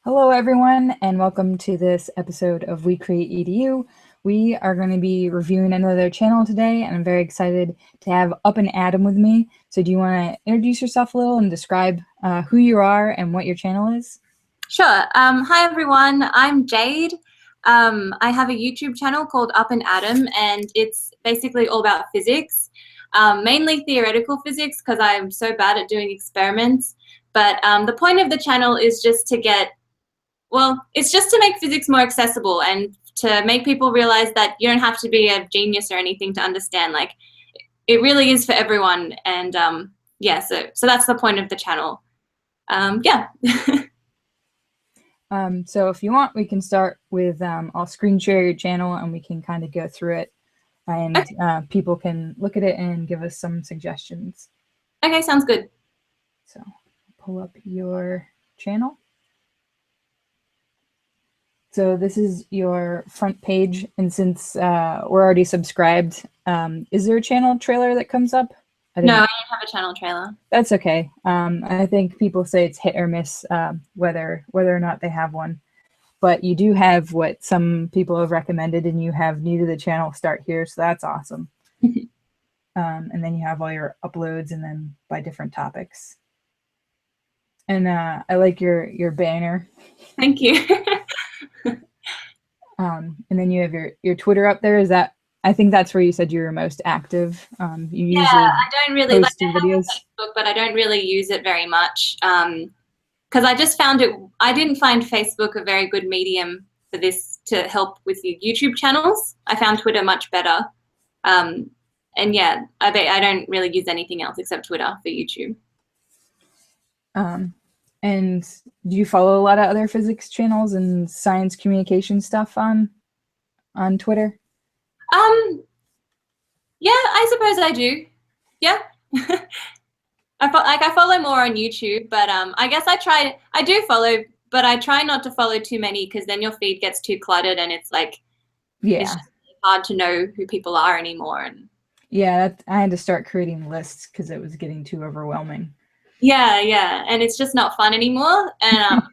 Hello, everyone, and welcome to this episode of We Create EDU. We are going to be reviewing another channel today, and I'm very excited to have Up and Adam with me. So do you want to introduce yourself a little and describe who you are and what your channel is? Sure. Hi, everyone. I'm Jade. I have a YouTube channel called Up and Adam, and it's basically all about physics, mainly theoretical physics because I'm so bad at doing experiments. But the point of the channel is just to it's just to make physics more accessible and to make people realize that you don't have to be a genius or anything to understand. Like, it really is for everyone. And yeah, so that's the point of the channel. Yeah. So if you want, we can start with, I'll screen share your channel and we can kind of go through it, and Okay. people can look at it and give us some suggestions. Okay, sounds good. So pull up your channel. So this is your front page, and since we're already subscribed, is there a channel trailer that comes up? No, I don't have a channel trailer. That's okay. I think people say it's hit or miss whether or not they have one. But you do have what some people have recommended, and you have new to the channel, start here, so that's awesome. And then you have all your uploads and then by different topics. And I like your banner. Thank you. And then you have your Twitter up there. Is that, I think that's where you said you were most active. You Yeah, usually I don't really like videos. Facebook, but I don't really use it very much because I just found I didn't find Facebook a very good medium for this to help with your YouTube channels. I found Twitter much better. And yeah, I don't really use anything else except Twitter for YouTube. And do you follow a lot of other physics channels and science communication stuff on Twitter? Yeah, I suppose I do. Yeah. I follow more on YouTube, but I guess I do follow, but I try not to follow too many because then your feed gets too cluttered and it's like, it's just hard to know who people are anymore. And yeah, I had to start creating lists because it was getting too overwhelming. yeah, and it's just not fun anymore. And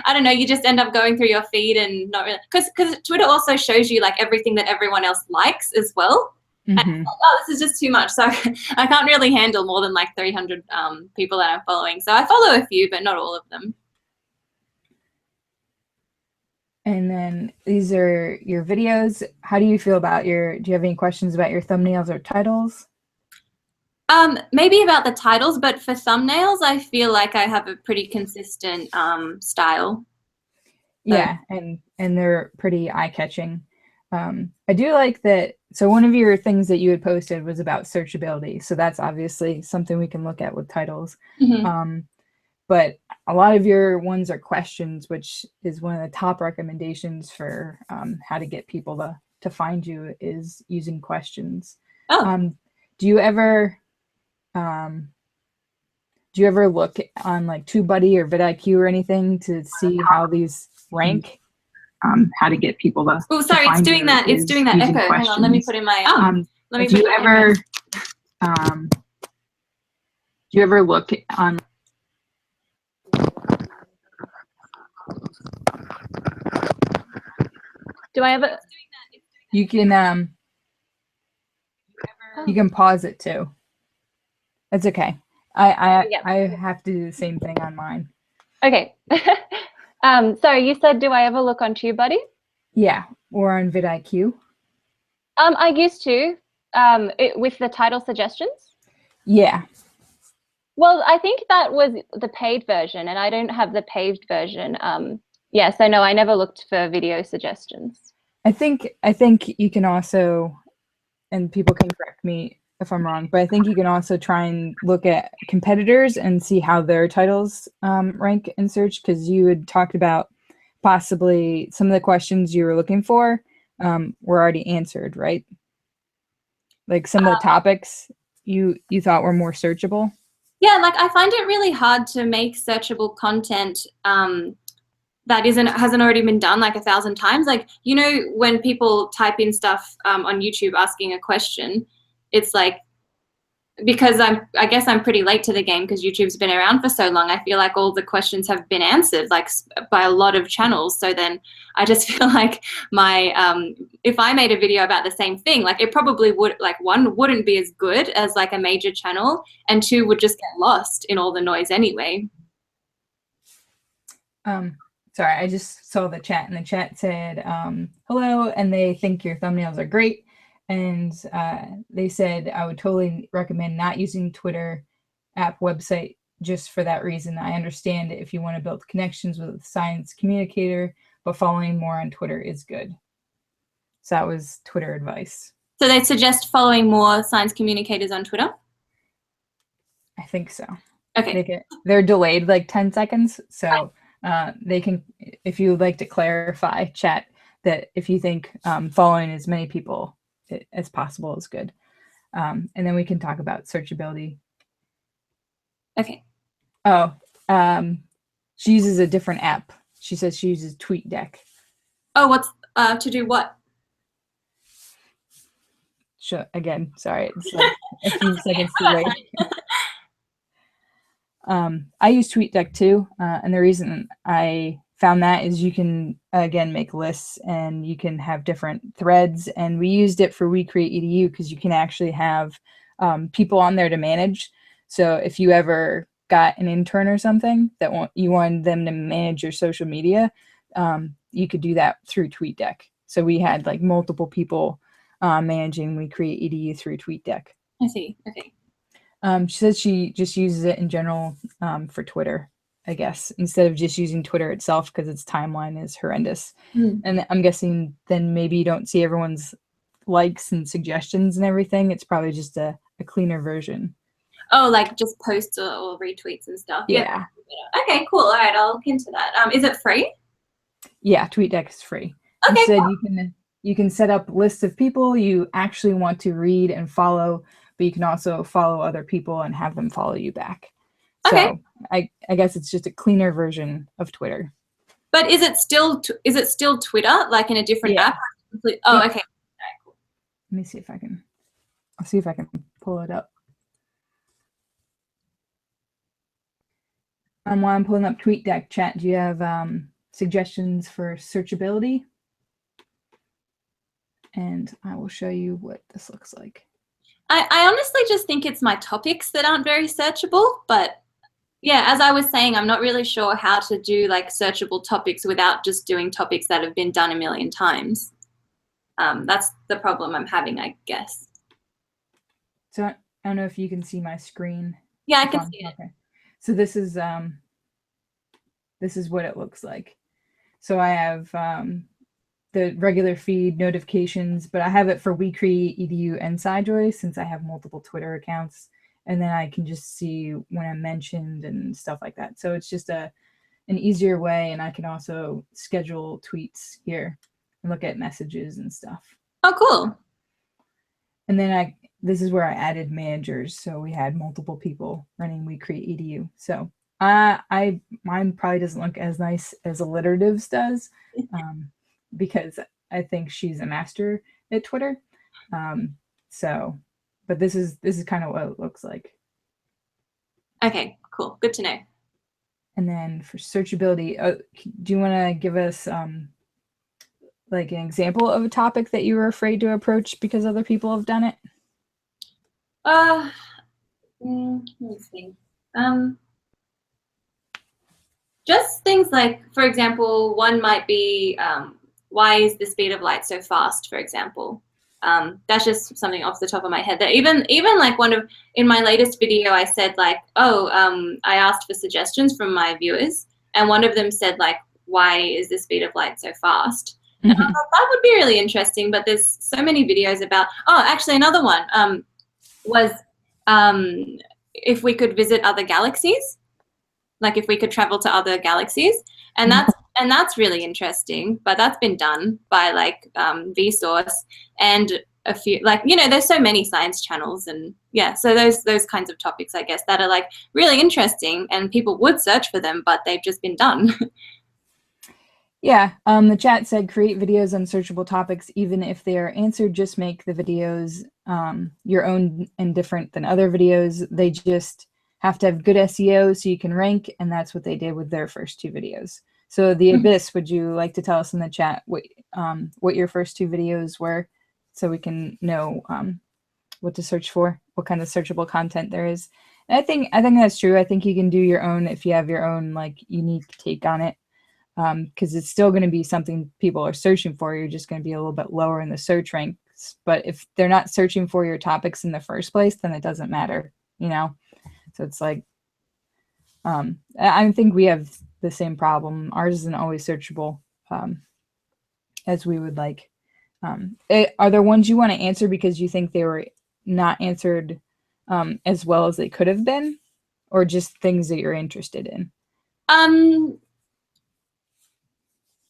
I don't know, you just end up going through your feed and not really, because Twitter also shows you like everything that everyone else likes as well. Mm-hmm. And, oh, this is just too much. So I can't really handle more than like 300 people that I'm following. So I follow a few, but not all of them. And then these are your videos. How do you feel about do you have any questions about your thumbnails or titles? Maybe about the titles, but for thumbnails, I feel like I have a pretty consistent style. Yeah, and they're pretty eye-catching. I do like that. So one of your things that you had posted was about searchability. So that's obviously something we can look at with titles. Mm-hmm. But a lot of your ones are questions, which is one of the top recommendations for how to get people to find you, is using questions. Oh. Do you ever look on like TubeBuddy or vidIQ or anything to see how these rank? How to get people to Oh, sorry, it's doing that. It's doing that echo. Questions. Hang on, let me put in my. Let me. Do you ever look on? Do I ever? You can you can pause it too. That's okay. I have to do the same thing on mine. Okay. So you said, do I ever look on TubeBuddy? Yeah, or on vidIQ. I used to, with the title suggestions. Yeah. Well, I think that was the paid version, and I don't have the paid version. Yeah, so no, I never looked for video suggestions. I think you can also, and people can correct me if I'm wrong, but I think you can also try and look at competitors and see how their titles rank in search, because you had talked about possibly some of the questions you were looking for were already answered, right? Like some of the topics you thought were more searchable. Yeah, like I find it really hard to make searchable content that hasn't already been done like 1,000 times. Like, you know, when people type in stuff on YouTube asking a question, it's like because I guess I'm pretty late to the game because YouTube's been around for so long. I feel like all the questions have been answered like by a lot of channels. So then I just feel like my if I made a video about the same thing, like it probably would, like, one, wouldn't be as good as like a major channel, and two, would just get lost in all the noise anyway. Sorry, I just saw the chat, and the chat said hello, and they think your thumbnails are great. And they said, I would totally recommend not using Twitter app website just for that reason. I understand if you want to build connections with a science communicator, but following more on Twitter is good. So that was Twitter advice. So they suggest following more science communicators on Twitter? I think so. Okay. They're delayed like 10 seconds. So they can, if you would like to clarify, chat, that if you think following as many people as possible is good. And then we can talk about searchability. Okay. Oh, she uses a different app. She says she uses TweetDeck. Oh, what's to do what? Sure. Again, sorry, it's like a few seconds too late. I use TweetDeck too, and the reason I found that is you can, again, make lists and you can have different threads, and we used it for We Create EDU because you can actually have people on there to manage. So if you ever got an intern or something that you wanted them to manage your social media, you could do that through TweetDeck. So we had like multiple people managing We Create EDU through TweetDeck. I see. Okay. She says she just uses it in general for Twitter, I guess, instead of just using Twitter itself because its timeline is horrendous. And I'm guessing then maybe you don't see everyone's likes and suggestions and everything. It's probably just a cleaner version. Oh, like just posts or retweets and stuff. Yeah. Okay, cool. All right, I'll look into that. Is it free? Yeah, TweetDeck is free. Okay, Instead, cool. you can set up lists of people you actually want to read and follow, but you can also follow other people and have them follow you back. Okay. So I guess it's just a cleaner version of Twitter. But is it still Twitter, like in a different app? Oh, yeah. Okay. Right, cool. Let me see if I can. I'll see if I can pull it up. While I'm pulling up TweetDeck, chat, do you have suggestions for searchability? And I will show you what this looks like. I honestly just think it's my topics that aren't very searchable, but yeah, as I was saying, I'm not really sure how to do like searchable topics without just doing topics that have been done a million times. That's the problem I'm having, I guess. So I don't know if you can see my screen. Yeah, I can see it. Okay. So this is what it looks like. So I have the regular feed notifications, but I have it for We Create EDU and SciJoy since I have multiple Twitter accounts, and then I can just see when I'm mentioned and stuff like that. So it's just an easier way, and I can also schedule tweets here and look at messages and stuff. Oh, cool. And then this is where I added managers, so we had multiple people running We Create EDU. So mine probably doesn't look as nice as Alliteratives does. Because I think she's a master at Twitter. But this is kind of what it looks like. Okay, cool. Good to know. And then for searchability, do you want to give us like an example of a topic that you were afraid to approach because other people have done it? Let me see. Just things like, for example, one might be why is the speed of light so fast, for example. That's just something off the top of my head. That even like in my latest video, I said like, I asked for suggestions from my viewers, and one of them said like, why is the speed of light so fast? And I thought that would be really interesting, but there's so many videos about, actually another one was if we could visit other galaxies, like if we could travel to other galaxies, and that's really interesting, but that's been done by like Vsauce and a few, like, there's so many science channels, and yeah, so those kinds of topics, I guess, that are like really interesting and people would search for them, but they've just been done. Yeah, the chat said create videos on searchable topics, even if they are answered, just make the videos your own and different than other videos. They just have to have good SEO so you can rank, and that's what they did with their first 2 videos. So the Abyss, would you like to tell us in the chat what your first 2 videos were, so we can know what to search for, what kind of searchable content there is? And I think that's true. I think you can do your own if you have your own like unique take on it. Because it's still going to be something people are searching for. You're just going to be a little bit lower in the search ranks. But if they're not searching for your topics in the first place, then it doesn't matter, you know? So it's like, I think we have the same problem. Ours isn't always searchable as we would like. Are there ones you want to answer because you think they were not answered as well as they could have been? Or just things that you're interested in?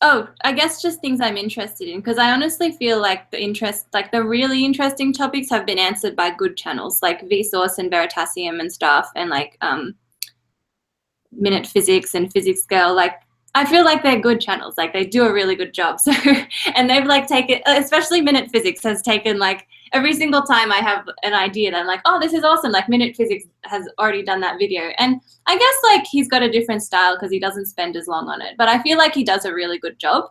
Oh, I guess just things I'm interested in, because I honestly feel like the really interesting topics have been answered by good channels like Vsauce and Veritasium and stuff, and like Minute Physics and Physics Girl. Like, I feel like they're good channels. Like, they do a really good job. So, and they've like taken, especially Minute Physics has taken like every single time I have an idea that I'm like, oh, this is awesome. Like Minute Physics has already done that video. And I guess like he's got a different style because he doesn't spend as long on it, but I feel like he does a really good job.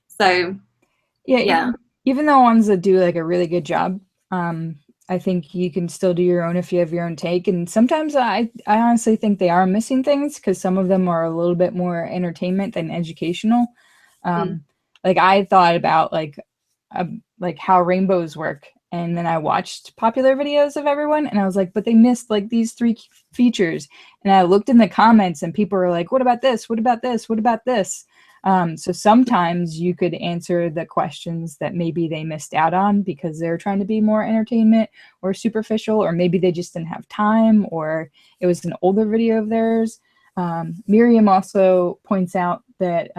So yeah. Even the ones that do like a really good job, I think you can still do your own if you have your own take. And sometimes I honestly think they are missing things because some of them are a little bit more entertainment than educational. Like I thought about like how rainbows work. And then I watched popular videos of everyone and I was like, but they missed like these 3 features. And I looked in the comments and people were like, what about this? What about this? What about this? So sometimes you could answer the questions that maybe they missed out on because they're trying to be more entertainment or superficial, or maybe they just didn't have time, or it was an older video of theirs. Miriam also points out that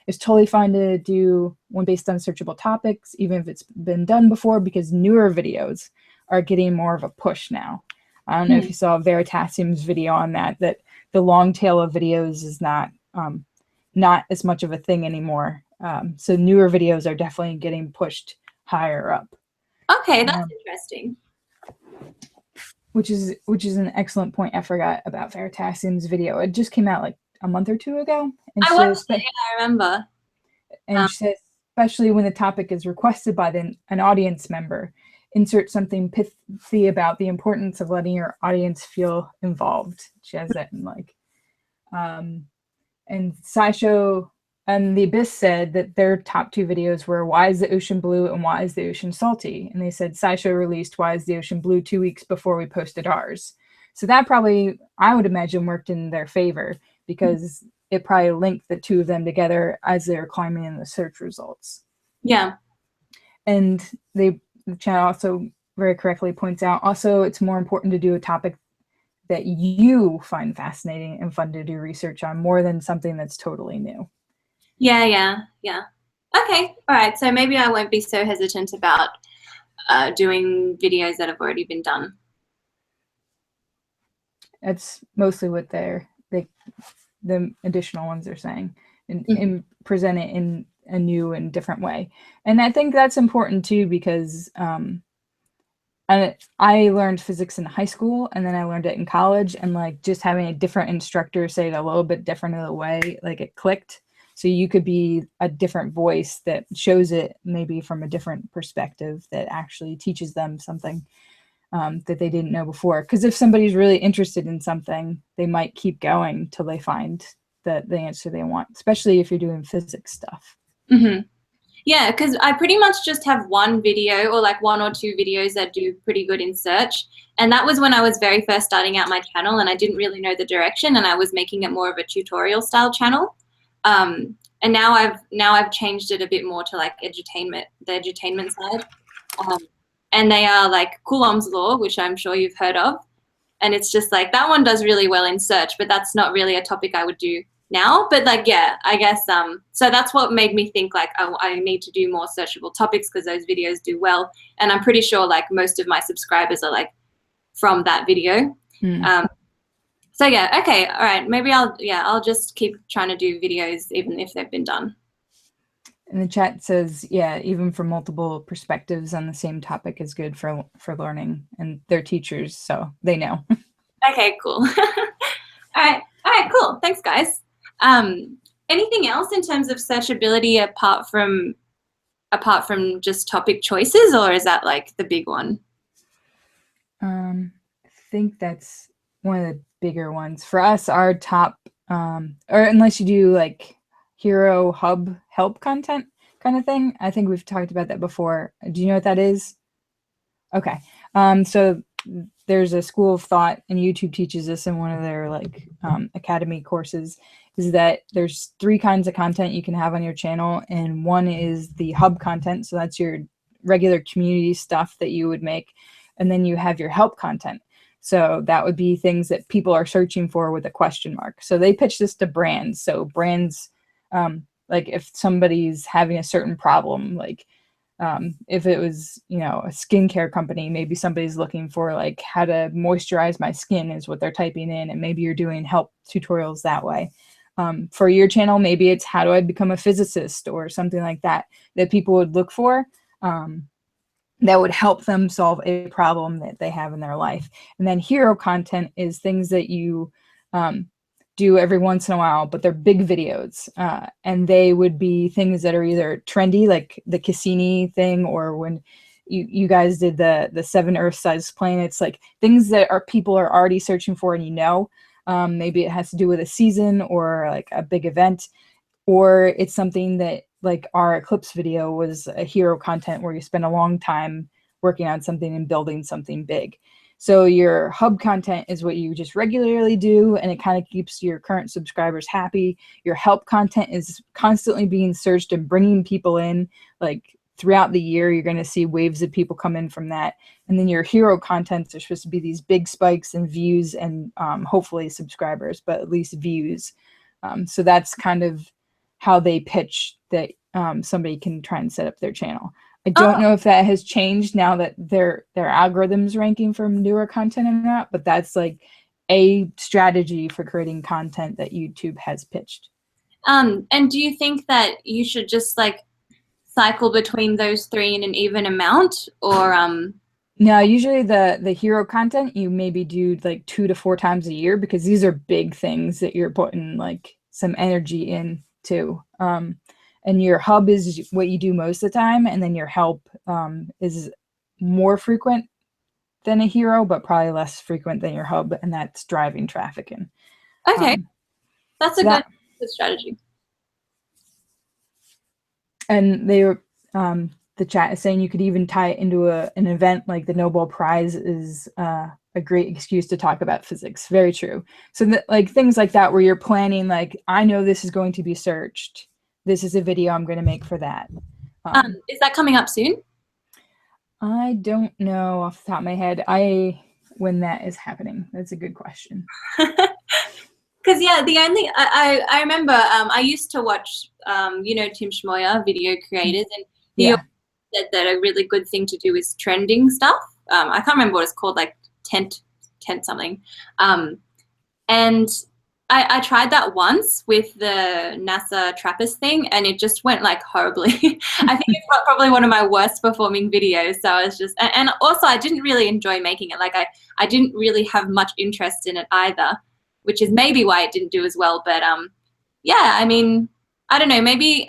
it's totally fine to do one based on searchable topics, even if it's been done before, because newer videos are getting more of a push now. I don't know if you saw Veritasium's video on that the long tail of videos is not as much of a thing anymore. So newer videos are definitely getting pushed higher up. Okay, that's interesting. Which is an excellent point. I forgot about Veritasium's video. It just came out like a month or 2 ago. And I watched it, yeah, I remember. And she says, especially when the topic is requested by an audience member, insert something pithy about the importance of letting your audience feel involved. She has that in like, and SciShow and The Abyss said that their top 2 videos were Why is the Ocean Blue and Why is the Ocean Salty? And they said SciShow released Why is the Ocean Blue 2 weeks before we posted ours. So that probably, I would imagine, worked in their favor because it probably linked the 2 of them together as they were climbing in the search results. Yeah. And the chat also very correctly points out, also it's more important to do a topic that you find fascinating and fun to do research on more than something that's totally new. Yeah. Okay, all right. So maybe I won't be so hesitant about doing videos that have already been done. That's mostly what the additional ones are saying, and present it in a new and different way. And I think that's important too, because I learned physics in high school and then I learned it in college, and like just having a different instructor say it a little bit different of the way, like it clicked. So you could be a different voice that shows it maybe from a different perspective that actually teaches them something that they didn't know before. Because if somebody's really interested in something, they might keep going till they find the answer they want, especially if you're doing physics stuff. Yeah, because I pretty much just have one video or like 1 or 2 videos that do pretty good in search. And that was when I was very first starting out my channel and I didn't really know the direction, and I was making it more of a tutorial style channel. And now I've changed it a bit more to like the edutainment side. And they are like Coulomb's law, which I'm sure you've heard of. And it's just like, that one does really well in search, but that's not really a topic I would do now. But like, yeah, I guess, so that's what made me think like, oh, I need to do more searchable topics because those videos do well. And I'm pretty sure like most of my subscribers are like from that video. So So yeah, okay, all right. Maybe I'll just keep trying to do videos even if they've been done. And the chat says, yeah, even from multiple perspectives on the same topic is good for learning, and they're teachers, so they know. Okay, cool. All right, cool. Thanks, guys. Anything else in terms of searchability apart from just topic choices, or is that like the big one? I think that's one of the bigger ones for us. Our top, or unless you do like hero hub help content kind of thing. I think we've talked about that before. Do you know what that is? Okay. So there's a school of thought, and YouTube teaches this in one of their like academy courses, is that there's 3 kinds of content you can have on your channel, and one is the hub content. So that's your regular community stuff that you would make. And then you have your help content. So that would be things that people are searching for with a question mark. So they pitch this to brands. So brands, like if somebody's having a certain problem, like if it was, you know, a skincare company, maybe somebody's looking for like how to moisturize my skin is what they're typing in. And maybe you're doing help tutorials that way. For your channel, maybe it's how do I become a physicist or something like that, that people would look for. That would help them solve a problem that they have in their life. And then hero content is things that you do every once in a while, but they're big videos. And they would be things that are either trendy, like the Cassini thing, or when you guys did the 7 Earth-sized planets, like things that people are already searching for, and you know, maybe it has to do with a season or like a big event, or it's something that, like our eclipse video was a hero content where you spend a long time working on something and building something big. So your hub content is what you just regularly do, and it kind of keeps your current subscribers happy. Your help content is constantly being searched and bringing people in. Like throughout the year, you're going to see waves of people come in from that. And then your hero contents are supposed to be these big spikes in views and hopefully subscribers, but at least views. So that's kind of how they pitch that somebody can try and set up their channel. I don't know if that has changed now that their algorithms ranking for newer content or not, but that's like a strategy for creating content that YouTube has pitched. And do you think that you should just like cycle between those 3 in an even amount, or No, usually the hero content you maybe do like 2 to 4 times a year, because these are big things that you're putting like some energy into. And your hub is what you do most of the time, and then your help is more frequent than a hero, but probably less frequent than your hub, and that's driving traffic in. okay, that's a good strategy. And they were the chat is saying you could even tie it into an event like the Nobel Prize is a great excuse to talk about physics. Very true. So like things like that where you're planning, like, I know this is going to be searched. This is a video I'm going to make for that. Is that coming up soon? I don't know off the top of my head. When that is happening. That's a good question. Because yeah, I remember I used to watch you know, Tim Schmoyer, video creators, and he said that a really good thing to do is trending stuff. I can't remember what it's called, like tent something. And I tried that once with the NASA Trappist thing, and it just went like horribly. I think it's probably one of my worst performing videos. So I was just, and also I didn't really enjoy making it. Like I didn't really have much interest in it either, which is maybe why it didn't do as well. But yeah, I mean, I don't know, maybe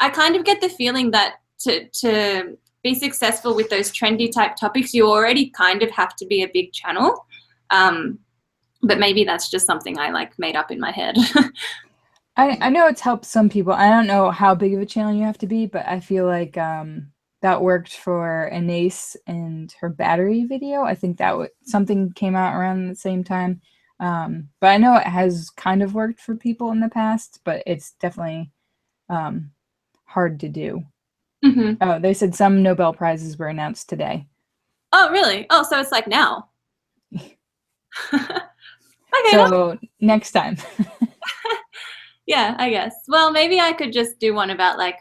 I kind of get the feeling that to be successful with those trendy type topics, you already kind of have to be a big channel. But maybe that's just something I like made up in my head. I know it's helped some people. I don't know how big of a channel you have to be, but I feel like that worked for Anais and her battery video. I think that something came out around the same time. But I know it has kind of worked for people in the past, but it's definitely hard to do. Mm-hmm. Oh, they said some Nobel Prizes were announced today. Oh, really? Oh, so it's like now. Okay, so next time. Yeah, I guess. Well, maybe I could just do one about like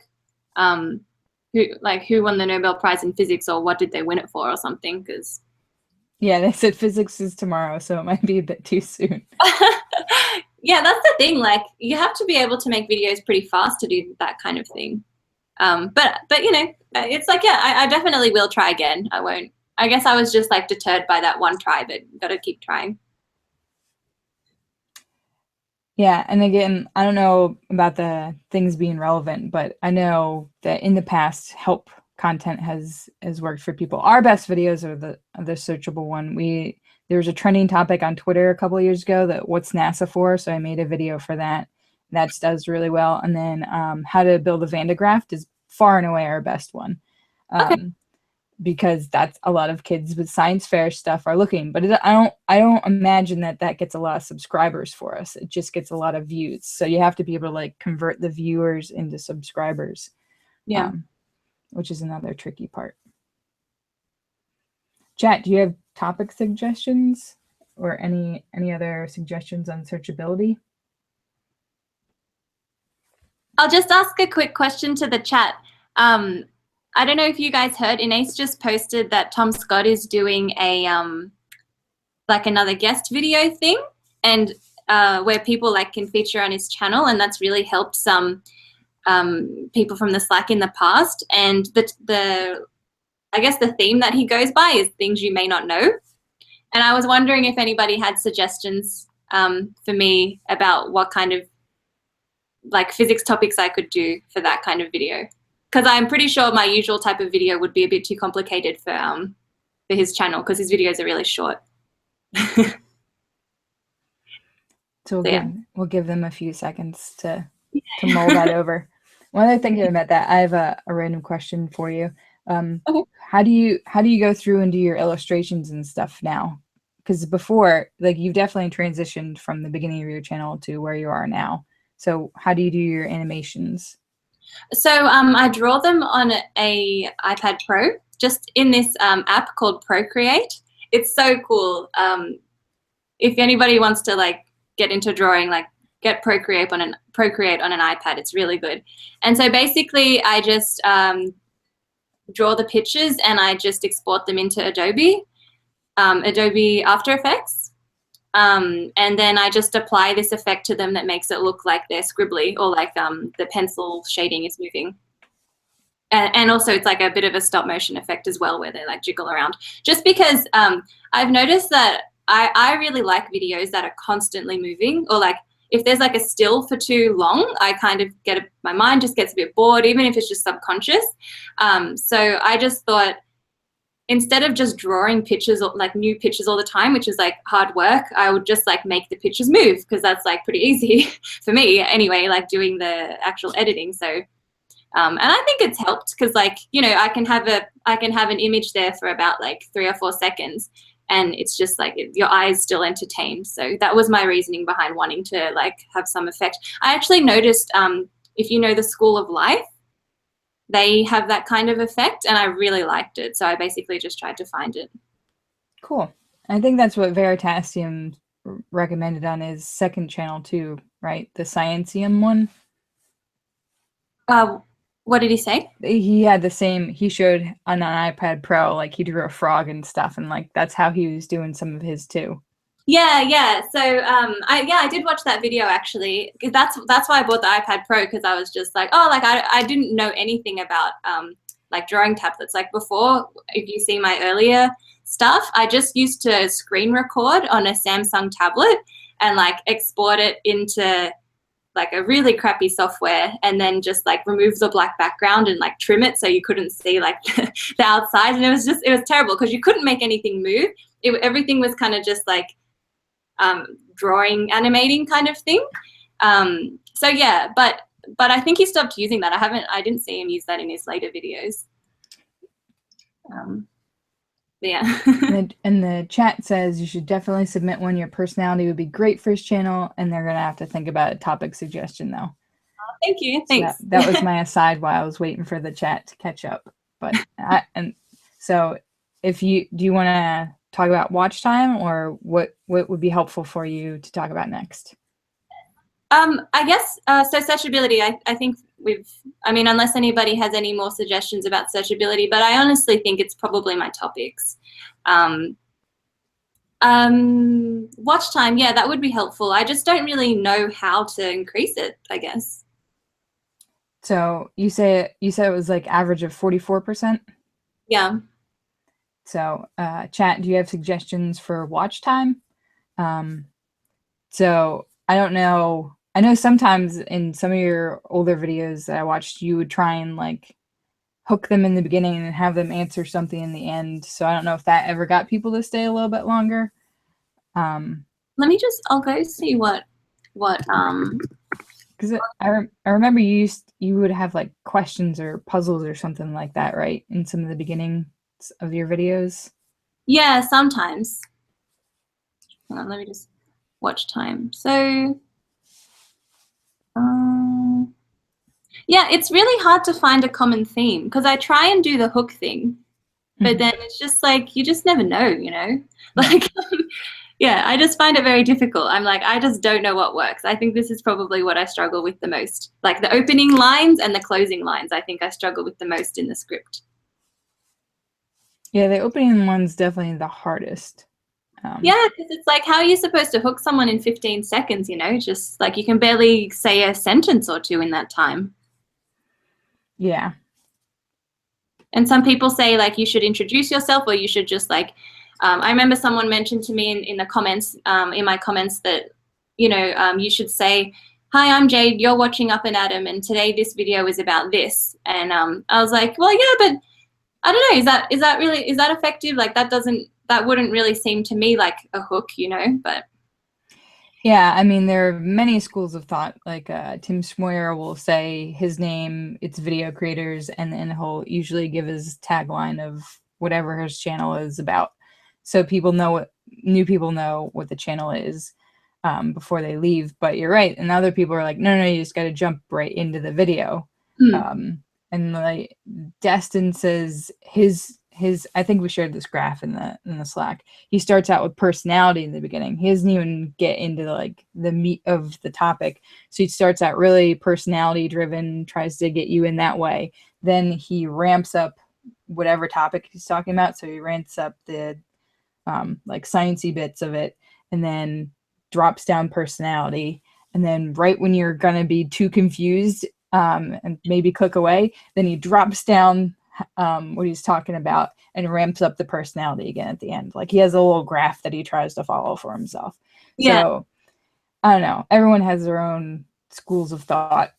who won the Nobel Prize in physics, or what did they win it for, or something, because Yeah, they said physics is tomorrow, so it might be a bit too soon. Yeah, that's the thing. Like, you have to be able to make videos pretty fast to do that kind of thing. But you know, it's like, yeah, I definitely will try again. I won't. I guess I was just like deterred by that one try, but got to keep trying. Yeah, and again, I don't know about the things being relevant, but I know that in the past, help content has worked for people. Our best videos are the searchable one. There was a trending topic on Twitter a couple of years ago that what's NASA for, so I made a video for that. That does really well. And then how to build a Van de Graaff is far and away our best one. Okay. Because that's a lot of kids with science fair stuff are looking, but I don't imagine that gets a lot of subscribers for us. It just gets a lot of views. So you have to be able to like convert the viewers into subscribers. Yeah. Which is another tricky part. Chat, do you have topic suggestions or any other suggestions on searchability? I'll just ask a quick question to the chat. I don't know if you guys heard, Inés just posted that Tom Scott is doing a like another guest video thing, and where people like can feature on his channel, and that's really helped some people from the Slack in the past. And the I guess the theme that he goes by is things you may not know. And I was wondering if anybody had suggestions for me about what kind of like physics topics I could do for that kind of video. Because I'm pretty sure my usual type of video would be a bit too complicated for his channel, because his videos are really short. So we'll give them a few seconds to mull that over. One other thing about that, I have a random question for you. Okay. How do you go through and do your illustrations and stuff now? Because before, like, you've definitely transitioned from the beginning of your channel to where you are now. So how do you do your animations? So I draw them on a iPad Pro, just in this app called Procreate. It's so cool. If anybody wants to like get into drawing, like get Procreate on an iPad. It's really good. And so basically, I just draw the pictures and I just export them into Adobe After Effects. And then I just apply this effect to them that makes it look like they're scribbly, or like the pencil shading is moving. And also it's like a bit of a stop motion effect as well, where they like jiggle around. Just because I've noticed that I really like videos that are constantly moving, or like if there's like a still for too long, I kind of my mind just gets a bit bored, even if it's just subconscious. So I just thought, instead of just drawing pictures, like new pictures all the time, which is like hard work, I would just like make the pictures move, because that's like pretty easy for me anyway, like doing the actual editing. So, and I think it's helped, because like, you know, I can have an image there for about like 3 or 4 seconds, and it's just like your eye is still entertained. So that was my reasoning behind wanting to like have some effect. I actually noticed, if you know the School of Life, they have that kind of effect, and I really liked it. So I basically just tried to find it. Cool. I think that's what Veritasium recommended on his second channel too, right? The Sciencium one. What did he say? He had the same, he showed on an iPad Pro, like he drew a frog and stuff, and like that's how he was doing some of his too. Yeah. So I did watch that video actually. That's why I bought the iPad Pro, because I was just like, oh, like I didn't know anything about like drawing tablets. Like before, if you see my earlier stuff, I just used to screen record on a Samsung tablet and like export it into like a really crappy software, and then just like remove the black background and like trim it so you couldn't see like the outside. And it was terrible, because you couldn't make anything move. Everything was kind of just like drawing, animating kind of thing. So yeah, but I think he stopped using that. I didn't see him use that in his later videos. Yeah. and the chat says you should definitely submit one. Your personality would be great for his channel, and they're gonna have to think about a topic suggestion though. Thank you. Thanks. So that was my aside while I was waiting for the chat to catch up. But and so do you want to talk about watch time, or what would be helpful for you to talk about next? I guess so. Searchability. I think unless anybody has any more suggestions about searchability, but I honestly think it's probably my topics. Watch time, yeah, that would be helpful. I just don't really know how to increase it, I guess. So you say it was like average of 44%. Yeah. So chat, do you have suggestions for watch time? So I don't know. I know sometimes in some of your older videos that I watched, you would try and like hook them in the beginning and have them answer something in the end. So I don't know if that ever got people to stay a little bit longer. Let me just, I'll go see what because I remember you would have like questions or puzzles or something like that, right? In some of the beginnings of your videos. yeah, sometimes. Hang on, let me just watch time. So, yeah, it's really hard to find a common theme because I try and do the hook thing, but then it's just like, you just never know, you know? Like, yeah, I just find it very difficult. I'm like, I just don't know what works. I think this is probably what I struggle with the most. Like the opening lines and the closing lines, I think I struggle with the most in the script. Yeah, the opening one's definitely the hardest. Yeah, because it's like, how are you supposed to hook someone in 15 seconds, you know? Just like you can barely say a sentence or two in that time. Yeah. And some people say like you should introduce yourself or you should just like, I remember someone mentioned to me in the comments, in my comments that, you know, you should say, hi, I'm Jade, you're watching Up and Adam, and today this video is about this. And I was like, well, yeah, but I don't know, is that effective? Like that wouldn't really seem to me like a hook, you know, but. Yeah, I mean, there are many schools of thought. Like Tim Schmoyer will say his name, it's video creators, and then he'll usually give his tagline of whatever his channel is about. So people know new people know what the channel is before they leave. But you're right. And other people are like, no, you just got to jump right into the video. And like Destin says his I think we shared this graph in the Slack. He starts out with personality in the beginning. He doesn't even get into like the meat of the topic. So he starts out really personality driven, tries to get you in that way. Then he ramps up whatever topic he's talking about. So he ramps up the like sciencey bits of it, and then drops down personality. And then right when you're gonna be too confused and maybe click away, then he drops down what he's talking about and ramps up the personality again at the end. Like he has a little graph that he tries to follow for himself. Yeah. So I don't know. Everyone has their own schools of thought.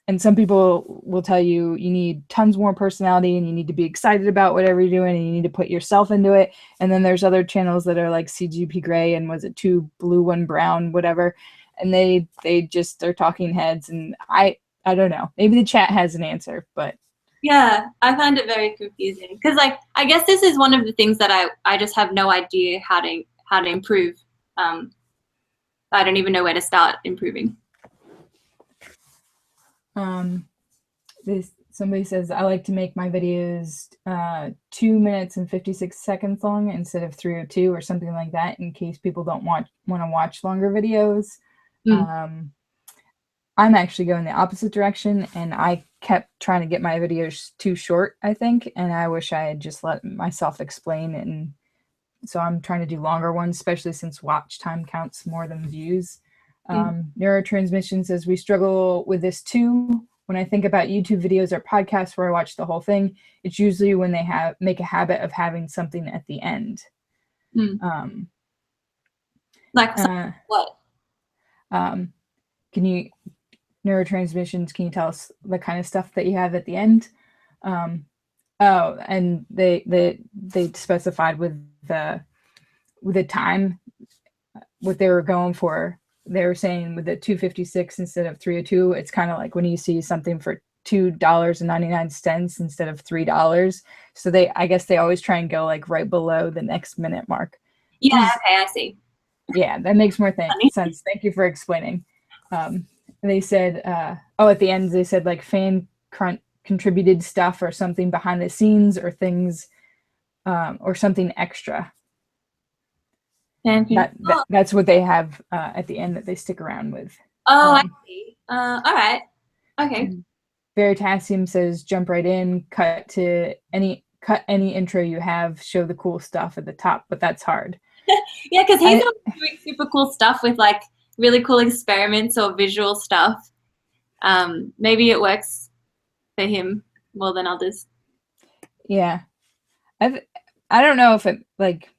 And some people will tell you you need tons more personality and you need to be excited about whatever you're doing and you need to put yourself into it. And then there's other channels that are like CGP Grey and was it 2 blue, 1 brown, whatever. And they just are talking heads. And I don't know. Maybe the chat has an answer, but yeah, I find it very confusing because like I guess this is one of the things that I just have no idea how to improve. I don't even know where to start improving. Somebody says I like to make my videos 2 minutes and 56 seconds long instead of 302 or something like that in case people don't want to watch longer videos. I'm actually going the opposite direction, and I kept trying to get my videos too short, I think, and I wish I had just let myself explain. And so I'm trying to do longer ones, especially since watch time counts more than views. Neurotransmission says we struggle with this too. When I think about YouTube videos or podcasts where I watch the whole thing, it's usually when they make a habit of having something at the end. Like what? Can you neurotransmissions? Can you tell us the kind of stuff that you have at the end? Oh, and they specified with the time what they were going for. They were saying with the 256 instead of 302, it's kind of like when you see something for $2.99 instead of $3. So I guess they always try and go like right below the next minute mark. Yeah, okay, I see. Yeah, that makes more sense. Thank you for explaining. They said, at the end they said like fan contributed stuff or something behind the scenes or things or something extra. That's what they have at the end that they stick around with. Oh, I see. All right. Okay. Veritasium says jump right in, cut any intro you have, show the cool stuff at the top, but that's hard. Yeah, because he's doing super cool stuff with like really cool experiments or visual stuff. Maybe it works for him more than others. Yeah. I don't know if it, like,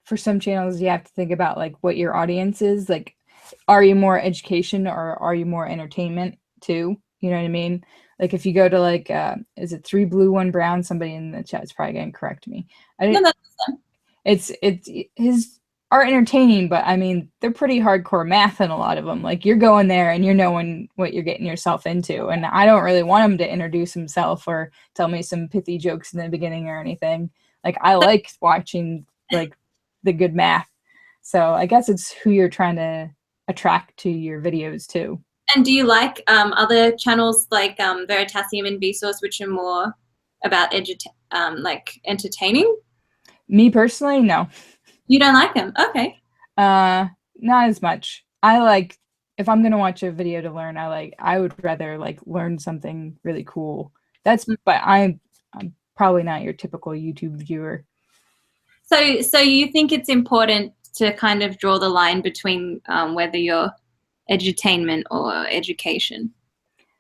for some channels you have to think about like what your audience is. Like, are you more education or are you more entertainment too? You know what I mean? Like if you go to like is it 3 blue 1 brown? Somebody in the chat is probably gonna correct me. No, that's it's his are entertaining, but I mean they're pretty hardcore math in a lot of them. Like you're going there and you're knowing what you're getting yourself into, and I don't really want him to introduce himself or tell me some pithy jokes in the beginning or anything. Like I like watching like the good math. So I guess it's who you're trying to attract to your videos too. And do you like other channels like Veritasium and Vsauce, which are more about like entertaining? Me personally, no. You don't like them? Okay. Not as much. I like, if I'm gonna watch a video to learn, I would rather like learn something really cool. But I'm probably not your typical YouTube viewer. So you think it's important to kind of draw the line between whether you're edutainment or education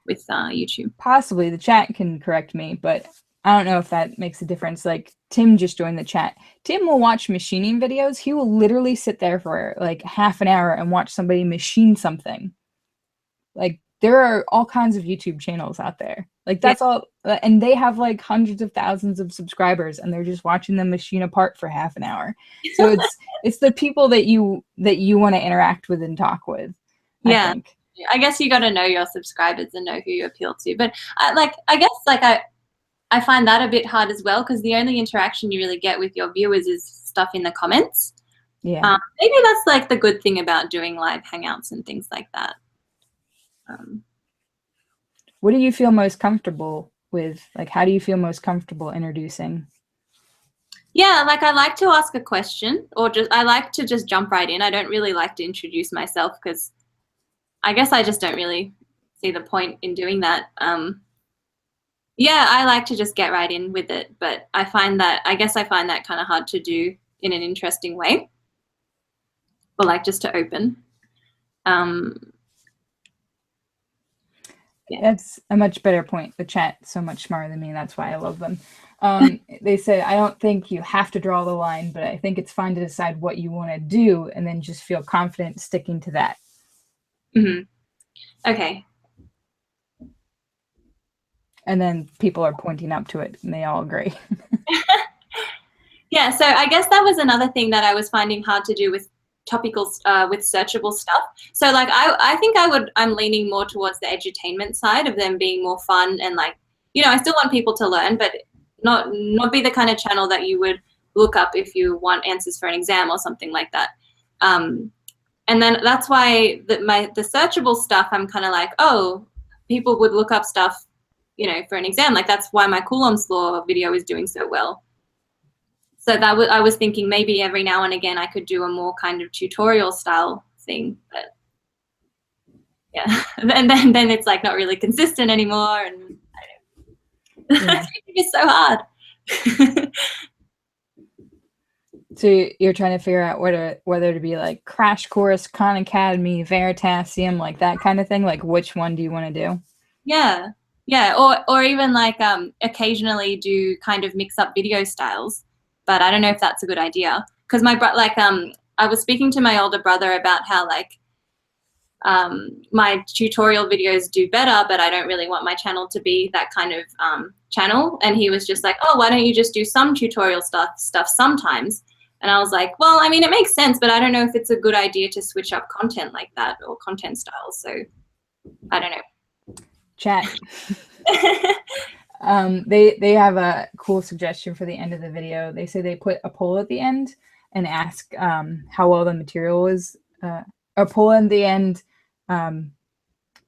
with YouTube? Possibly. The chat can correct me, but I don't know if that makes a difference. Like Tim just joined the chat. Tim will watch machining videos. He will literally sit there for like half an hour and watch somebody machine something. Like there are all kinds of YouTube channels out there. Like that's all, and they have like hundreds of thousands of subscribers, and they're just watching them machine apart for half an hour. So it's the people that you want to interact with and talk with. Yeah, I guess you got to know your subscribers and know who you appeal to. But I guess I find that a bit hard as well, because the only interaction you really get with your viewers is stuff in the comments. Yeah. Maybe that's like the good thing about doing live hangouts and things like that. What do you feel most comfortable with? Like, how do you feel most comfortable introducing? Yeah, like I like to ask a question, or I like to just jump right in. I don't really like to introduce myself because I guess I just don't really see the point in doing that. Yeah, I like to just get right in with it, but I find that kind of hard to do in an interesting way, or like just to open. Yeah. That's a much better point. The chat's so much smarter than me. That's why I love them. They said, I don't think you have to draw the line, but I think it's fine to decide what you want to do and then just feel confident sticking to that. Mm-hmm. Okay. And then people are pointing up to it and they all agree. Yeah, so I guess that was another thing that I was finding hard to do with topical, with searchable stuff. So like I think I'm leaning more towards the edutainment side of them being more fun, and like, you know, I still want people to learn, but not be the kind of channel that you would look up if you want answers for an exam or something like that. And then that's why the searchable stuff, I'm kind of like, oh, people would look up stuff, you know, for an exam. Like that's why my Coulomb's law video is doing so well. So I was thinking maybe every now and again I could do a more kind of tutorial style thing, but yeah, and then it's like not really consistent anymore, and Yeah. it's so hard. So you're trying to figure out whether to be like Crash Course, Khan Academy, Veritasium, like that kind of thing. Like which one do you want to do? Yeah, or even like occasionally do kind of mix up video styles. But I don't know if that's a good idea, because I was speaking to my older brother about how like my tutorial videos do better, but I don't really want my channel to be that kind of channel. And he was just like, oh, why don't you just do some tutorial stuff sometimes? And I was like, well, I mean, it makes sense, but I don't know if it's a good idea to switch up content like that or content styles. So I don't know. Chat. They have a cool suggestion for the end of the video. They say they put a poll at the end and ask how well the material is. A poll at the end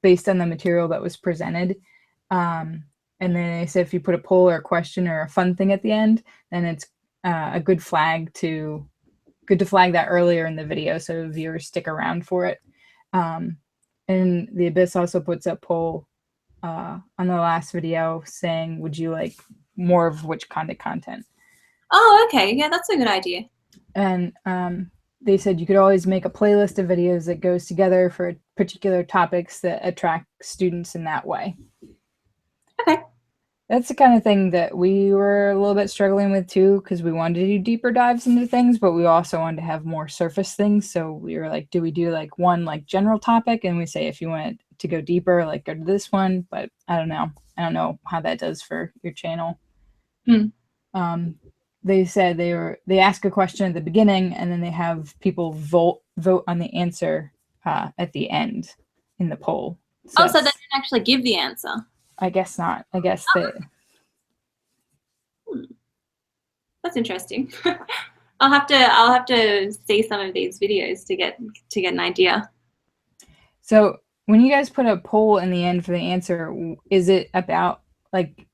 based on the material that was presented. And then they said if you put a poll or a question or a fun thing at the end, then it's a good to flag that earlier in the video so viewers stick around for it. And the Abyss also puts a poll on the last video saying, would you like more of which kind of content? Oh, okay. Yeah, that's a good idea. And they said you could always make a playlist of videos that goes together for particular topics that attract students in that way. Okay. That's the kind of thing that we were a little bit struggling with too, because we wanted to do deeper dives into things, but we also wanted to have more surface things. So we were like, do we do like one like general topic? And we say, if you want to go deeper, like go to this one. But I don't know. I don't know how that does for your channel. They said they ask a question at the beginning, and then they have people vote on the answer at the end in the poll. So they didn't actually give the answer. I guess not. I guess that. That's interesting. I'll have to see some of these videos to get an idea. So when you guys put a poll in the end for the answer, is it about like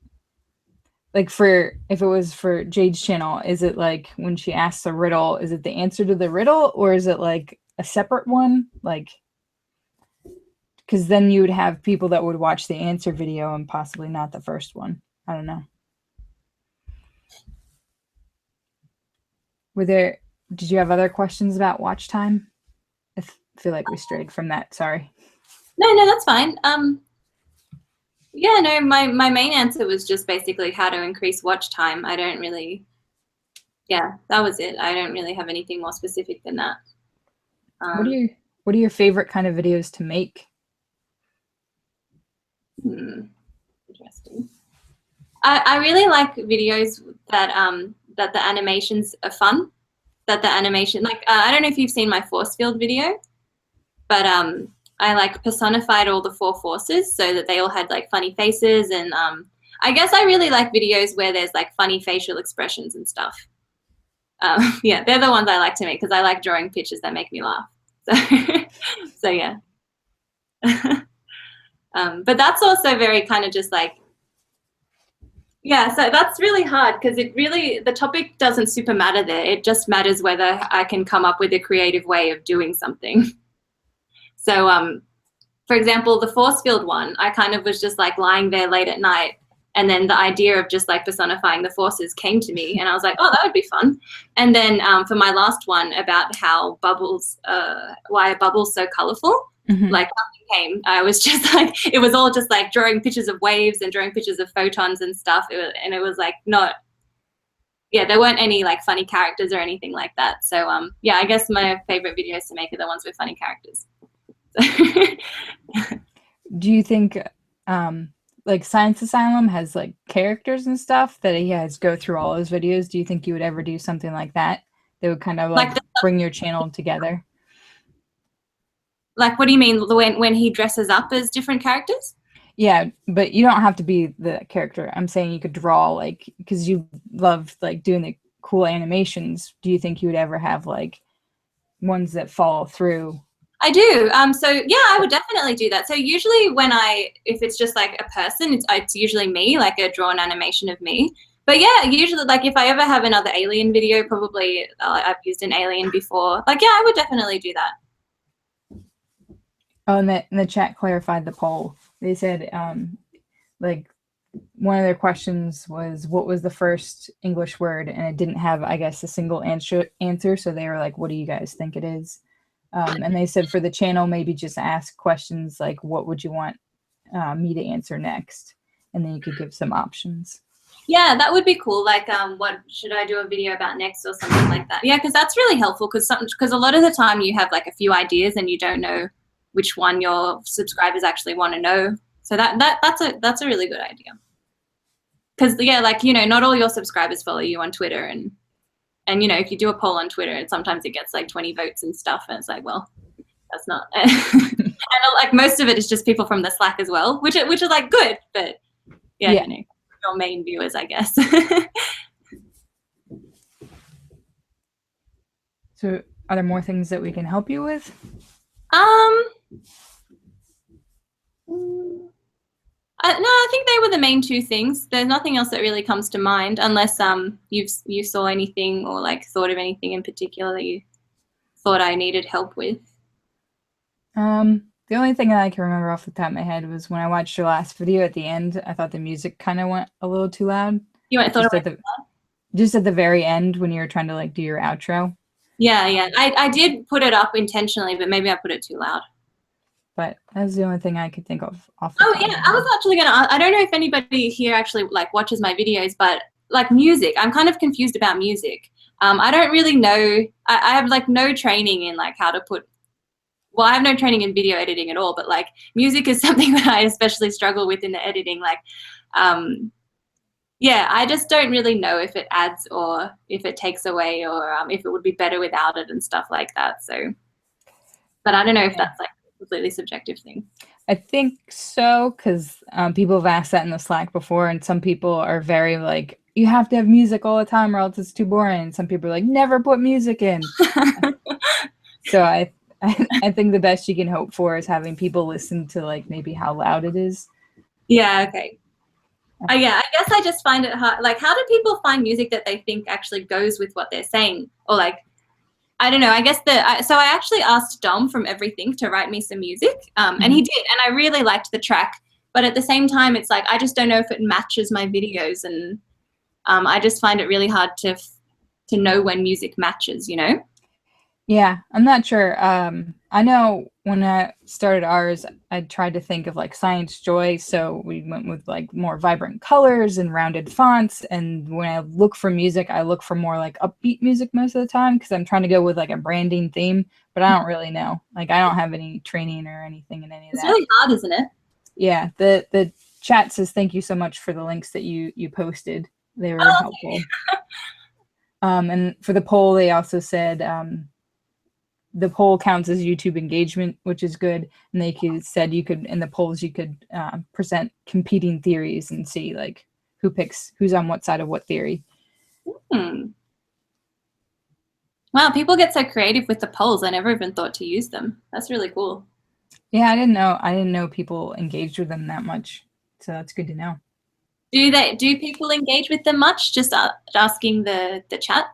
for, if it was for Jade's channel, is it like when she asks a riddle, is it the answer to the riddle, or is it like a separate one? Like, because then you would have people that would watch the answer video and possibly not the first one. I don't know. Did you have other questions about watch time? I feel like we strayed from that. Sorry. No, that's fine. Yeah, no, my main answer was just basically how to increase watch time. I don't really, yeah, that was it. I don't really have anything more specific than that. What are your favorite kind of videos to make? Interesting. I really like videos that that the animations are fun. That the animation, like I don't know if you've seen my force field video, but I like personified all the 4 forces so that they all had like funny faces, and I guess I really like videos where there's like funny facial expressions and stuff. Yeah, they're the ones I like to make because I like drawing pictures that make me laugh. So yeah. But that's also very kind of just like, yeah, so that's really hard because the topic doesn't super matter there. It just matters whether I can come up with a creative way of doing something. So, for example, the force field one, I kind of was just like lying there late at night, and then the idea of just like personifying the forces came to me, and I was like, oh, that would be fun. And then for my last one about how bubbles, why are bubbles so colorful? Like nothing came. I was just like, it was all just like drawing pictures of waves and drawing pictures of photons and stuff. And it was like not, yeah, there weren't any like funny characters or anything like that. So yeah, I guess my favorite videos to make are the ones with funny characters. Do you think like Science Asylum has like characters and stuff that he has go through all his videos? Do you think you would ever do something like that that would kind of like bring your channel together? Like, what do you mean when he dresses up as different characters? Yeah, but you don't have to be the character. I'm saying you could draw, like, because you love like doing the cool animations. Do you think you would ever have like ones that follow through? I do. So yeah, I would definitely do that. So usually if it's just like a person, it's usually me, like a drawn animation of me. But yeah, usually like if I ever have another alien video, probably I've used an alien before. Like, yeah, I would definitely do that. Oh, and the chat clarified the poll. They said like one of their questions was, what was the first English word? And it didn't have, I guess, a single answer. So they were like, what do you guys think it is? And they said for the channel, maybe just ask questions like, what would you want me to answer next? And then you could give some options. Yeah, that would be cool. Like, what should I do a video about next or something like that? Yeah, because that's really helpful because a lot of the time you have like a few ideas and you don't know which one your subscribers actually want to know. So that's a really good idea. Because yeah, like, you know, not all your subscribers follow you on Twitter, and you know, if you do a poll on Twitter, sometimes it gets like 20 votes and stuff, and it's like, well, that's not. And like most of it is just people from the Slack as well, which are like good, but yeah. You know, your main viewers, I guess. So, are there more things that we can help you with? No, I think they were the main 2 things. There's nothing else that really comes to mind, unless you saw anything or like thought of anything in particular that you thought I needed help with. The only thing that I can remember off the top of my head was when I watched your last video at the end, I thought the music kind of went a little too loud. You thought it went too loud? just at the very end when you were trying to like do your outro. Yeah. I did put it up intentionally, but maybe I put it too loud. But that's the only thing I could think of off the Oh top yeah, of my I was head. actually gonna. I don't know if anybody here actually like watches my videos, but like music, I'm kind of confused about music. I don't really know. I have like no training in like how to put. Well, I have no training in video editing at all, but like music is something that I especially struggle with in the editing. Like, yeah, I just don't really know if it adds or if it takes away or if it would be better without it and stuff like that. So, but I don't know if that's like a completely subjective thing. I think so, because people have asked that in the Slack before, and some people are very like, you have to have music all the time or else it's too boring. And some people are like, never put music in. So I think the best you can hope for is having people listen to like maybe how loud it is. Yeah, okay. Yeah, I guess I just find it hard. Like, how do people find music that they think actually goes with what they're saying? Or like, I don't know. I guess so I actually asked Dom from Everything to write me some music, and he did, and I really liked the track. But at the same time, it's like I just don't know if it matches my videos, and I just find it really hard to know when music matches. You know? Yeah, I'm not sure. I know when I started ours, I tried to think of like Science Joy, so we went with like more vibrant colors and rounded fonts. And when I look for music, I look for more like upbeat music most of the time because I'm trying to go with like a branding theme, but I don't really know. Like I don't have any training or anything in any of It's that. really hard, isn't it? Yeah, the chat says thank you so much for the links that you posted. They were helpful. And for the poll, they also said the poll counts as YouTube engagement, which is good. And they said you could, in the polls, you could present competing theories and see like who's on what side of what theory. Wow, people get so creative with the polls. I never even thought to use them. That's really cool. Yeah, I didn't know people engaged with them that much. So that's good to know. Do people engage with them much? Just asking the chat?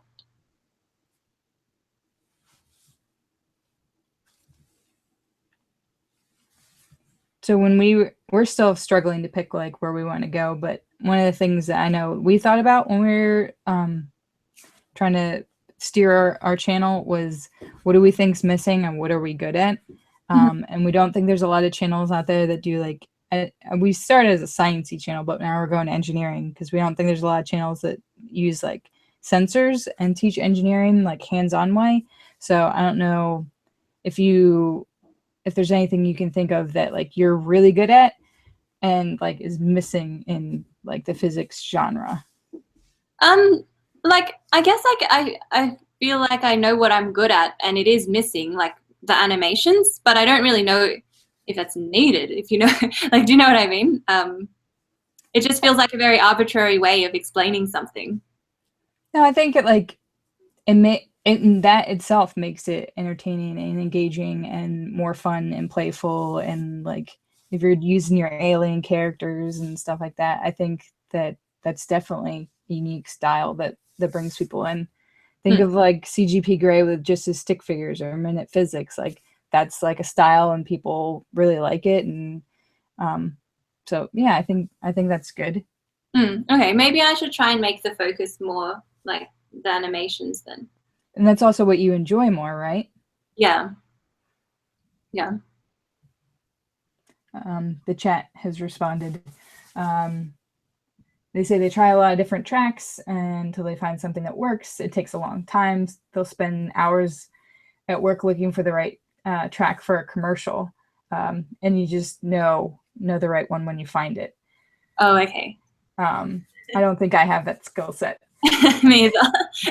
So when we're still struggling to pick like where we want to go, but one of the things that I know we thought about when we were trying to steer our channel was what do we think's missing and what are we good at? And we don't think there's a lot of channels out there that do like we started as a sciencey channel, but now we're going to engineering because we don't think there's a lot of channels that use like sensors and teach engineering like hands-on way. So I don't know if there's anything you can think of that like you're really good at and like is missing in like the physics genre. Like I guess like I feel like I know what I'm good at and it is missing like the animations, but I don't really know if that's needed, if you know like do you know what I mean? It just feels like a very arbitrary way of explaining something. No, I think that itself makes it entertaining and engaging and more fun and playful, and like if you're using your alien characters and stuff like that, I think that's definitely a unique style that brings people in. Think of like CGP Grey with just his stick figures or Minute Physics. Like that's like a style and people really like it. And so yeah, I think that's good. Okay, maybe I should try and make the focus more like the animations then. And that's also what you enjoy more, right? Yeah. The chat has responded. They say they try a lot of different tracks until they find something that works. It takes a long time. They'll spend hours at work looking for the right track for a commercial. And you just know the right one when you find it. Oh, okay. I don't think I have that skill set. Me either.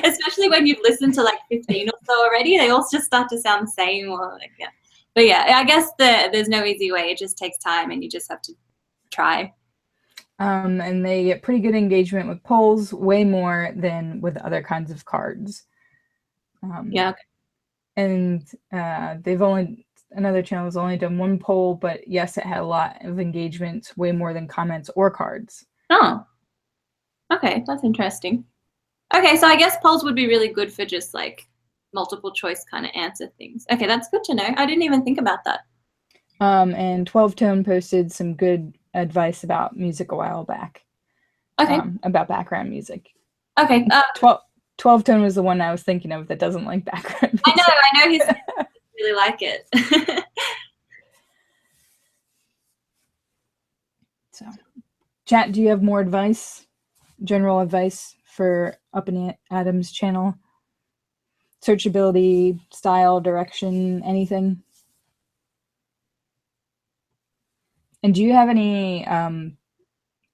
Especially when you've listened to like 15 or so already, they all just start to sound the same or like, yeah. But yeah, I guess there's no easy way. It just takes time and you just have to try. And they get pretty good engagement with polls, way more than with other kinds of cards. Yeah. Okay. And another channel has only done one poll, but yes, it had a lot of engagement, way more than comments or cards. Oh, okay, that's interesting. Okay, so I guess polls would be really good for just like multiple choice kind of answer things. Okay, that's good to know. I didn't even think about that. And 12 Tone posted some good advice about music a while back. Okay. About background music. Okay. 12 tone was the one I was thinking of that doesn't like background music. I know he's really like it. So, chat, do you have more advice, general advice for Up and Adam's channel? Searchability, style, direction, anything? And do you have any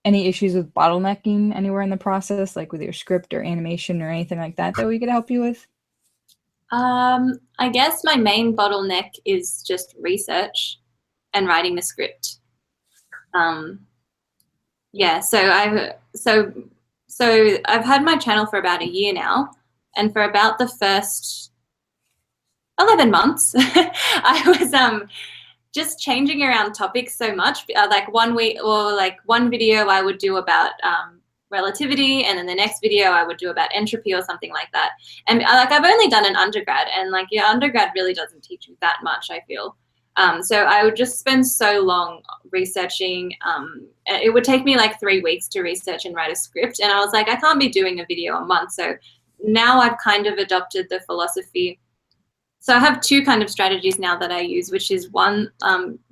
issues with bottlenecking anywhere in the process, like with your script or animation or anything like that we could help you with? I guess my main bottleneck is just research and writing the script. Yeah, so I've had my channel for about a year now, and for about the first 11 months, I was just changing around topics so much. Like one week or like one video I would do about relativity, and then the next video I would do about entropy or something like that. And like I've only done an undergrad, and like your undergrad really doesn't teach you that much, I feel. So I would just spend so long researching. It would take me like 3 weeks to research and write a script, and I was like, I can't be doing a video a month. So now I've kind of adopted the philosophy. So I have 2 kind of strategies now that I use, which is one,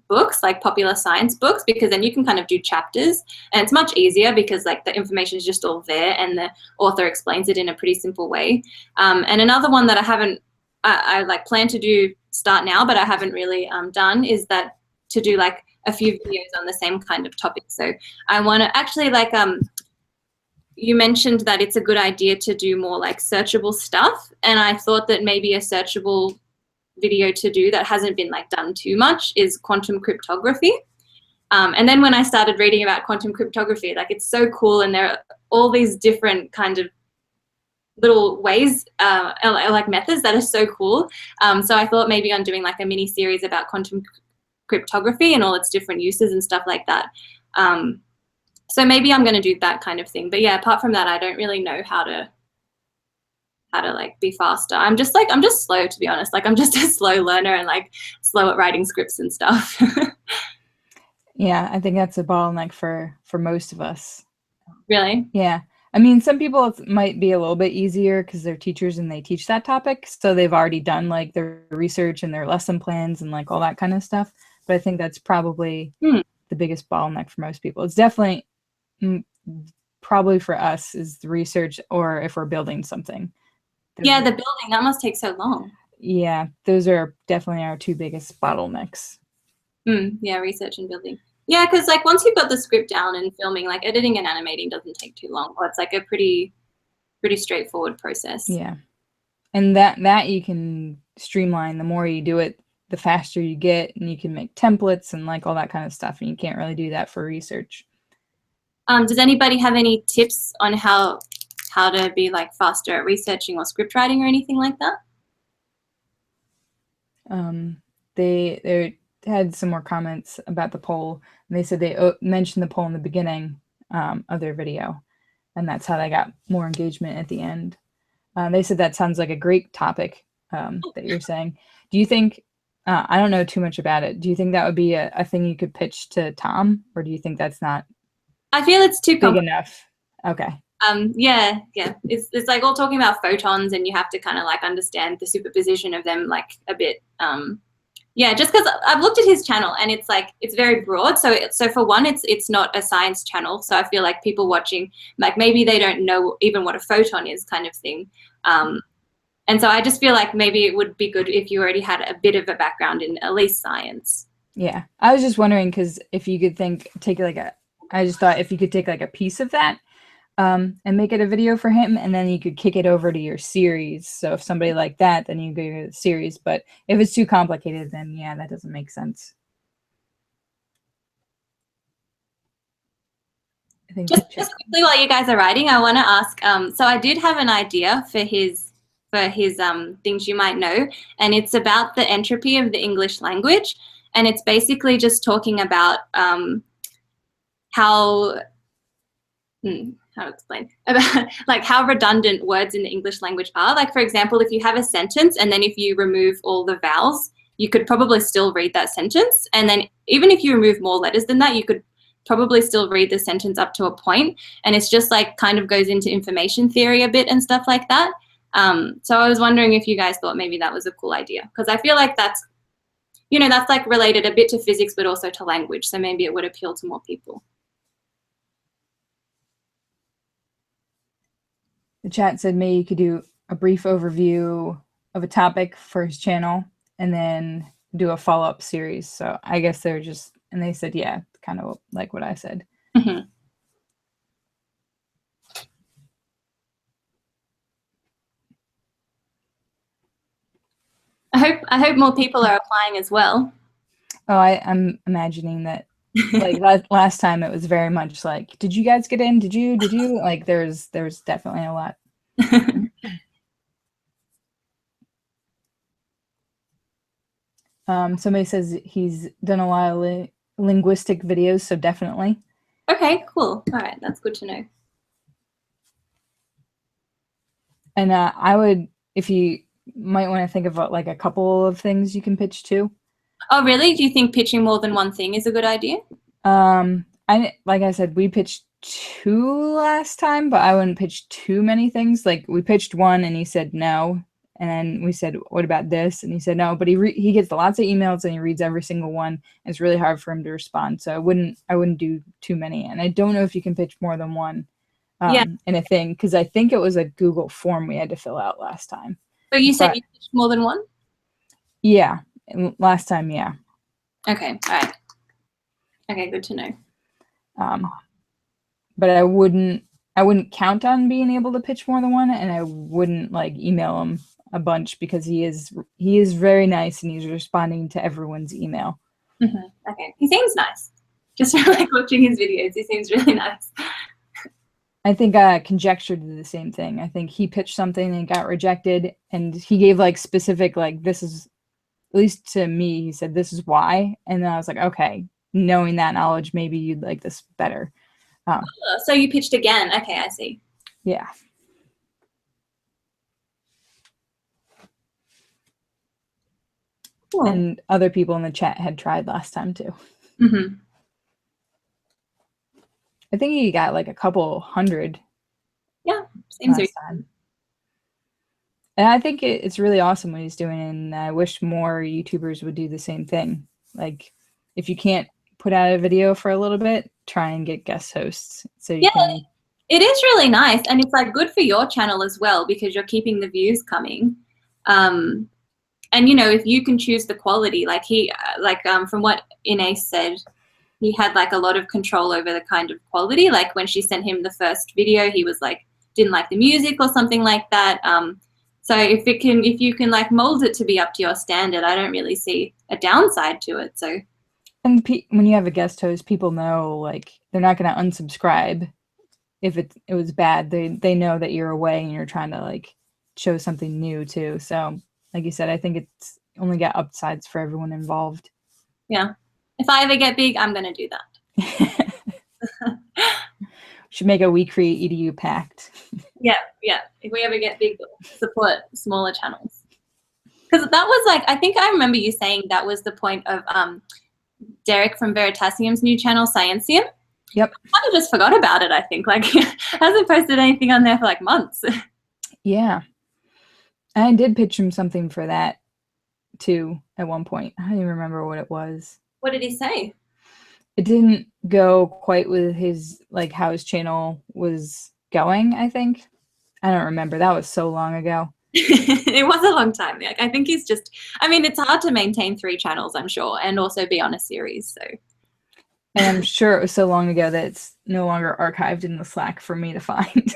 books, like popular science books, because then you can kind of do chapters, and it's much easier because like the information is just all there and the author explains it in a pretty simple way. And another one that I like plan to start now, but I haven't really done, is that to do like a few videos on the same kind of topic. So I want to actually like, you mentioned that it's a good idea to do more like searchable stuff, and I thought that maybe a searchable video to do that hasn't been like done too much is quantum cryptography. And then when I started reading about quantum cryptography, like it's so cool, and there are all these different kind of little ways, like methods that are so cool. So I thought maybe on doing like a mini series about quantum cryptography and all its different uses and stuff like that. So maybe I'm going to do that kind of thing. But yeah, apart from that, I don't really know how to like be faster. I'm just slow, to be honest. Like I'm just a slow learner and like slow at writing scripts and stuff. Yeah, I think that's a bottleneck for most of us. Really? Yeah. I mean, some people it might be a little bit easier because they're teachers and they teach that topic. So they've already done like their research and their lesson plans and like all that kind of stuff. But I think that's probably the biggest bottleneck for most people. It's definitely probably for us is the research, or if we're building something. Yeah, the building, that must take so long. Yeah, those are definitely our 2 biggest bottlenecks. Yeah, research and building. Yeah, because like once you've got the script down and filming, like editing and animating doesn't take too long. Or it's like a pretty straightforward process. Yeah, and that you can streamline. The more you do it, the faster you get, and you can make templates and like all that kind of stuff. And you can't really do that for research. Does anybody have any tips on how to be like faster at researching or script writing or anything like that? They had some more comments about the poll, and they said they mentioned the poll in the beginning of their video, and that's how they got more engagement at the end. They said that sounds like a great topic that you're saying. Do you think, I don't know too much about it, do you think that would be a thing you could pitch to Tom, or do you think that's not I feel it's too big enough? Okay. Yeah. It's like all talking about photons, and you have to kind of like understand the superposition of them like a bit. Yeah, just because I've looked at his channel and it's like it's very broad. So for one, it's not a science channel. So I feel like people watching, like maybe they don't know even what a photon is, kind of thing. And so I just feel like maybe it would be good if you already had a bit of a background in at least science. Yeah, I was just wondering because if you could I just thought if you could take like a piece of that and make it a video for him, and then you could kick it over to your series. So if somebody like that, then you go to the series. But if it's too complicated, then yeah, that doesn't make sense. I think just quickly while you guys are writing, I want to ask. So I did have an idea for his things you might know, and it's about the entropy of the English language, and it's basically just talking about how to explain about like how redundant words in the English language are. Like for example, if you have a sentence and then if you remove all the vowels, you could probably still read that sentence. And then even if you remove more letters than that, you could probably still read the sentence up to a point, and it's just like kind of goes into information theory a bit and stuff like that. So I was wondering if you guys thought maybe that was a cool idea, because I feel like that's, you know, that's like related a bit to physics but also to language, so maybe it would appeal to more people. The chat said maybe you could do a brief overview of a topic for his channel and then do a follow-up series. So I guess they're just, and they said, yeah, kind of like what I said. Mm-hmm. I hope more people are applying as well. Oh, I'm imagining that like last time it was very much like, did you guys get in? Did you? Like there's definitely a lot. Somebody says he's done a lot of linguistic videos, so definitely. Okay, cool. All right, that's good to know. And I would, if you might want to think of like a couple of things you can pitch too. Oh, really? Do you think pitching more than one thing is a good idea? Like I said, we pitched 2 last time, but I wouldn't pitch too many things. Like we pitched 1 and he said no. And then we said, what about this? And he said no, but he gets lots of emails and he reads every single one. And it's really hard for him to respond. So I wouldn't do too many. And I don't know if you can pitch more than one in a thing, because I think it was a Google form we had to fill out last time. So you said you pitched more than one? Yeah, last time, yeah. Okay, all right. Okay, good to know. But I wouldn't count on being able to pitch more than one, and I wouldn't like email him a bunch, because he is very nice and he's responding to everyone's email. Mm-hmm. Okay, he seems nice. Just from like watching his videos, he seems really nice. I think Conjecture did the same thing. I think he pitched something and got rejected, and he gave like specific, like, this is, at least to me, he said this is why, and then I was like, okay, knowing that knowledge, maybe you'd like this better. So you pitched again. Okay, I see. Yeah. Cool. And other people in the chat had tried last time too. Mm-hmm. I think he got like a couple hundred. Yeah, seems last time. And I think it's really awesome what he's doing, and I wish more YouTubers would do the same thing. Like, if you can't put out a video for a little bit, try and get guest hosts. So you can. It is really nice, and it's like good for your channel as well, because you're keeping the views coming. And you know, if you can choose the quality, like from what Inés said, he had like a lot of control over the kind of quality. Like when she sent him the first video, he was like, didn't like the music or something like that. So if you can like mold it to be up to your standard, I don't really see a downside to it. So. And when you have a guest host, people know like they're not going to unsubscribe if it was bad. They know that you're away and you're trying to like show something new too. So like you said, I think it's only got upsides for everyone involved. Yeah. If I ever get big, I'm going to do that. Should make a We Create EDU pact. Yeah. If we ever get big, we'll support smaller channels. Because that was like, I think I remember you saying that was the point of Derek from Veritasium's new channel, Sciencium. Yep. I kind of just forgot about it, I think. Like, hasn't posted anything on there for like months. Yeah. I did pitch him something for that too at one point. I don't even remember what it was. What did he say? It didn't go quite with his, like, how his channel was going, I think. I don't remember. That was so long ago. It was a long time. Like, I think he's just, I mean, it's hard to maintain 3 channels, I'm sure, and also be on a series. So. And I'm sure it was so long ago that it's no longer archived in the Slack for me to find.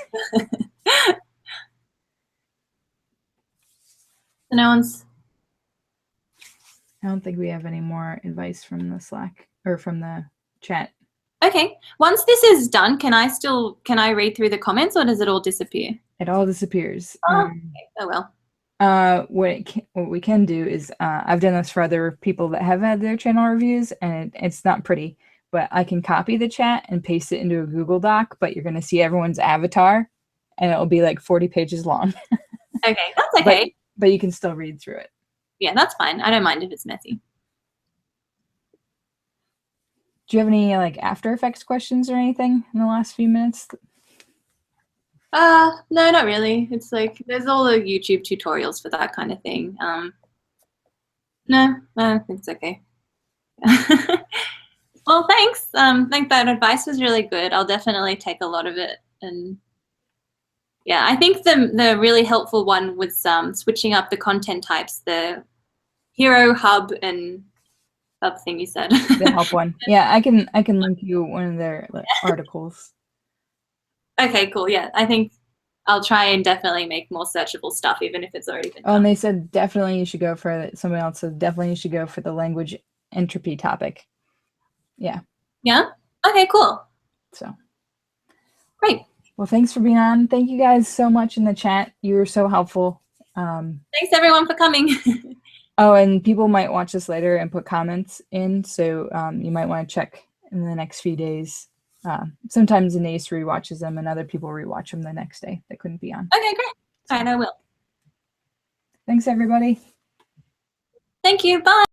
I don't think we have any more advice from the Slack or from the chat. Okay. Once this is done, can I read through the comments, or does it all disappear? It all disappears. Oh, okay. Oh well. What we can do is I've done this for other people that have had their channel reviews, and it's not pretty, but I can copy the chat and paste it into a Google Doc, but you're going to see everyone's avatar, and it'll be like 40 pages long. Okay, that's okay. But you can still read through it. Yeah, that's fine. I don't mind if it's messy. Do you have any like After Effects questions or anything in the last few minutes? No, not really. It's like there's all the YouTube tutorials for that kind of thing. No, I think it's okay. Well, thanks. Think that advice was really good. I'll definitely take a lot of it. And yeah, I think the really helpful one was switching up the content types, the hero, hub, and hub thing you said. The help one. Yeah, I can link you one of their like, articles. Okay, cool. Yeah, I think I'll try and definitely make more searchable stuff, even if it's already been done. Oh, and they said definitely you should go for someone else said definitely you should go for the language entropy topic. Yeah. Yeah? Okay, cool. So Great. well, thanks for being on. Thank you guys so much in the chat. You were so helpful. Thanks everyone for coming. Oh, and people might watch this later and put comments in, so you might want to check in the next few days. Sometimes Anais rewatches them and other people rewatch them the next day that couldn't be on. Okay, great. All right, I will. Thanks, everybody. Thank you. Bye.